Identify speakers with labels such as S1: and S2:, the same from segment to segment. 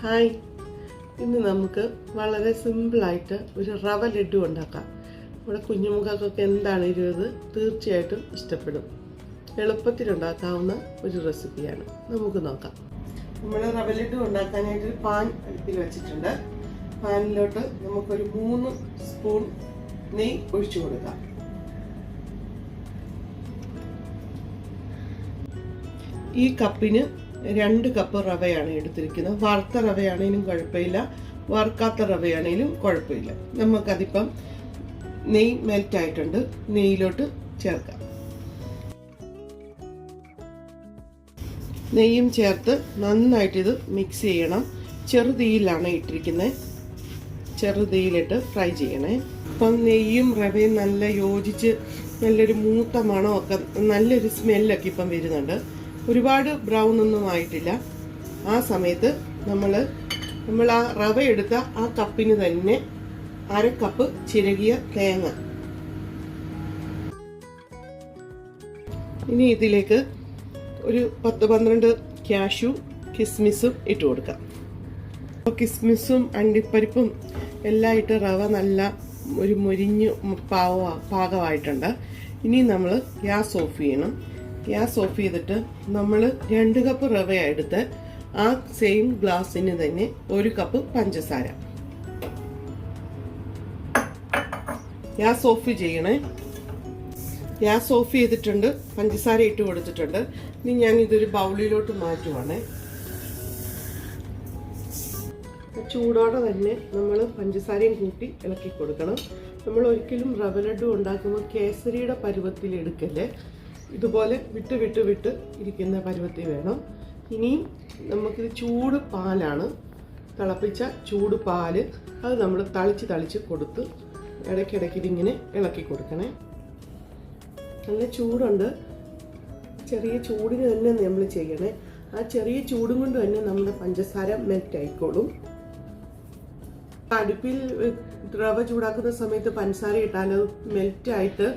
S1: Hi, ഇന്ന് നമുക്ക് വളരെ സിമ്പിളായിട്ട് ഒരു റവ ലഡു ഉണ്ടാക്കാം. നമ്മുടെ കുഞ്ഞുമക്കൾക്കൊക്കെ എന്താണ് ഇരുന്നത് തീർച്ചയായിട്ടും ഇഷ്ടപ്പെടും. എളുപ്പത്തിലുണ്ടാക്കാവുന്ന ഒരു റെസിപ്പിയാണ്. നമുക്ക് നോക്കാം. നമ്മൾ റവ ലഡു ഉണ്ടാക്കാനായിട്ട് ഒരു പാൻ അടുപ്പിൽ വെച്ചിട്ടുണ്ട്. പാനിലോട്ട് നമുക്കൊരു 3 സ്പൂൺ നെയ്യ് ഒഴിച്ചു കൊടുക്കാം. ഈ കപ്പിന് 2 കപ്പ് റവയാണ് എടുത്തിരിക്കുന്നത്. വറുത്ത റവയാണെങ്കിലും കുഴപ്പമില്ല, വറുക്കാത്ത റവയാണെങ്കിലും കുഴപ്പമില്ല. നമുക്കതിപ്പം നെയ്യ് മെൽറ്റ് ആയിട്ടുണ്ട്, നെയ്യിലോട്ട് ചേർക്കാം. നെയ്യും ചേർത്ത് നന്നായിട്ടിത് മിക്സ് ചെയ്യണം. ചെറുതീയിലാണ് ഇട്ടിരിക്കുന്നത്, ചെറുതീയിലിട്ട് ഫ്രൈ ചെയ്യണേ. അപ്പം നെയ്യും റവയും നല്ല യോജിച്ച് നല്ലൊരു മൂത്ത മണമൊക്കെ നല്ലൊരു സ്മെല്ലൊക്കെ ഇപ്പം വരുന്നുണ്ട്. ഒരുപാട് ബ്രൗൺ ഒന്നും ആയിട്ടില്ല. ആ സമയത്ത് നമ്മൾ ആ റവ എടുത്ത ആ കപ്പിന് തന്നെ 1/2 കപ്പ് ചിരകിയ തേങ്ങ. ഇനി ഇതിലേക്ക് ഒരു 10-12 കാഷ്യൂ കിസ്മിസും ഇട്ട് കൊടുക്കാം. കിസ്മിസും അണ്ടിപ്പരിപ്പും എല്ലാം ഇട്ട് റവ നല്ല ഒരു മുരിഞ്ഞ് പാകമായിട്ടുണ്ട്. ഇനി നമ്മൾ ഗ്യാസ് ഓഫ് ചെയ്യണം. ഗ്യാസ് ഓഫ് ചെയ്തിട്ട് നമ്മൾ 2 കപ്പ് റവ എടുത്ത് ആ സെയിം ഗ്ലാസ്സിന് തന്നെ 1 കപ്പ് പഞ്ചസാര. ഗ്യാസ് ഓഫ് ചെയ്യണേ. ഗ്യാസ് ഓഫ് ചെയ്തിട്ടുണ്ട്, പഞ്ചസാര ഇട്ട് കൊടുത്തിട്ടുണ്ട്. ഇനി ഞാൻ ഇതൊരു ബൗളിലോട്ട് മാറ്റുവാണേ. ചൂടോടെ തന്നെ നമ്മൾ പഞ്ചസാരയും കൂട്ടി ഇളക്കി കൊടുക്കണം. നമ്മൾ ഒരിക്കലും റവ ലഡു ഉണ്ടാക്കുമ്പോൾ കേസരിയുടെ പരുവത്തിൽ എടുക്കല്ലേ, ഇതുപോലെ വിട്ട് ഇരിക്കുന്ന പരുവത്തിൽ വേണം. ഇനിയും നമുക്കിത് ചൂട് പാലാണ്, തിളപ്പിച്ച ചൂട് പാല്. അത് നമ്മൾ തളിച്ച് കൊടുത്ത് ഇടയ്ക്കിടയ്ക്ക് ഇതിങ്ങനെ ഇളക്കി കൊടുക്കണേ. നല്ല ചൂടുണ്ട്, ചെറിയ ചൂടിന് തന്നെ നമ്മൾ ചെയ്യണേ. ആ ചെറിയ ചൂടും കൊണ്ട് തന്നെ നമ്മുടെ പഞ്ചസാര മെൽറ്റ് ആയിക്കോളും. അടുപ്പിൽ റവ ചൂടാക്കുന്ന സമയത്ത് പഞ്ചസാര ഇട്ടാൽ അത് മെൽറ്റായിട്ട്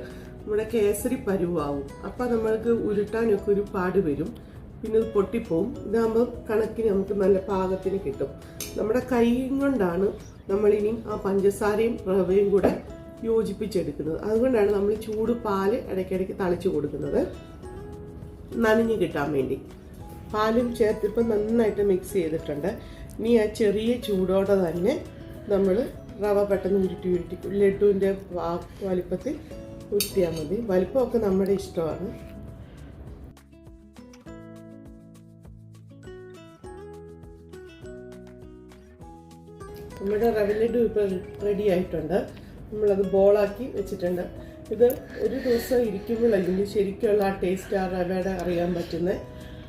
S1: നമ്മുടെ കേസരി പരുവാവും. അപ്പം നമ്മൾക്ക് ഉരുട്ടാനൊക്കെ ഒരു പാട് വരും, പിന്നെ ഇത് പൊട്ടിപ്പോവും. ഇതാകുമ്പോൾ കണക്കിന് നമുക്ക് നല്ല പാകത്തിന് കിട്ടും. നമ്മുടെ കൈ കൊണ്ടാണ് നമ്മളിനി ആ പഞ്ചസാരയും റവയും കൂടെ യോജിപ്പിച്ചെടുക്കുന്നത്. അതുകൊണ്ടാണ് നമ്മൾ ചൂട് പാല് ഇടയ്ക്കിടയ്ക്ക് തളിച്ചു കൊടുക്കുന്നത്, നനഞ്ഞ് കിട്ടാൻ വേണ്ടി. പാലും ചേർത്തിപ്പം നന്നായിട്ട് മിക്സ് ചെയ്തിട്ടുണ്ട്. ഇനി ആ ചെറിയ ചൂടോടെ തന്നെ നമ്മൾ റവ പെട്ടെന്ന് ഉരുട്ടി ലഡുവിൻ്റെ വലിപ്പത്തിൽ ഉരുട്ടിയാൽ മതി. വലിപ്പമൊക്കെ നമ്മുടെ ഇഷ്ടമാണ്. നമ്മുടെ റവ ലഡു ഇപ്പോൾ റെഡി ആയിട്ടുണ്ട്. നമ്മളത് ബോളാക്കി വെച്ചിട്ടുണ്ട്. ഇത് ഒരു ദിവസം ഇരിക്കുമ്പോഴല്ലെങ്കിൽ ശരിക്കുള്ള ആ ടേസ്റ്റ് ആ റവയുടെ അറിയാൻ പറ്റുന്നത്.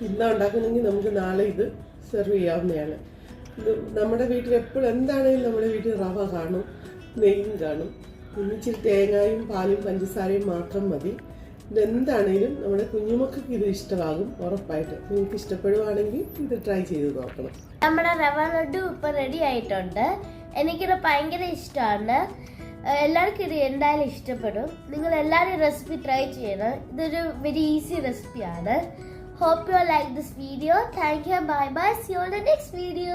S1: ഇന്നാ ഉണ്ടാക്കുന്നെങ്കിൽ നമുക്ക് നാളെ ഇത് സെർവ് ചെയ്യാവുന്നതാണ്. ഇത് നമ്മുടെ വീട്ടിൽ എപ്പോഴും എന്താണെങ്കിലും നമ്മുടെ വീട്ടിൽ റവ കാണും, നെയ്യും കാണും. ഇച്ചിരി തേങ്ങയും പാലും പഞ്ചസാരയും മാത്രം മതി. ഇതെന്താണേലും നമ്മുടെ കുഞ്ഞുമക്കൾക്ക് ഇത് ഇഷ്ടമാകും ഉറപ്പായിട്ട്. നിങ്ങൾക്ക് ഇഷ്ടപ്പെടുവാണെങ്കിൽ ഇത് ട്രൈ ചെയ്ത് നോക്കണം.
S2: നമ്മുടെ റവ ലഡു ഇപ്പൊ റെഡി ആയിട്ടുണ്ട്. എനിക്കിത് ഭയങ്കര ഇഷ്ടമാണ്. എല്ലാവർക്കും ഇത് എന്തായാലും ഇഷ്ടപ്പെടും. നിങ്ങൾ എല്ലാവരും റെസിപ്പി ട്രൈ ചെയ്യണം. ഇതൊരു വെരി ഈസി റെസിപ്പിയാണ്. Hope you like this video. Thank you. Bye bye. See you on the next video.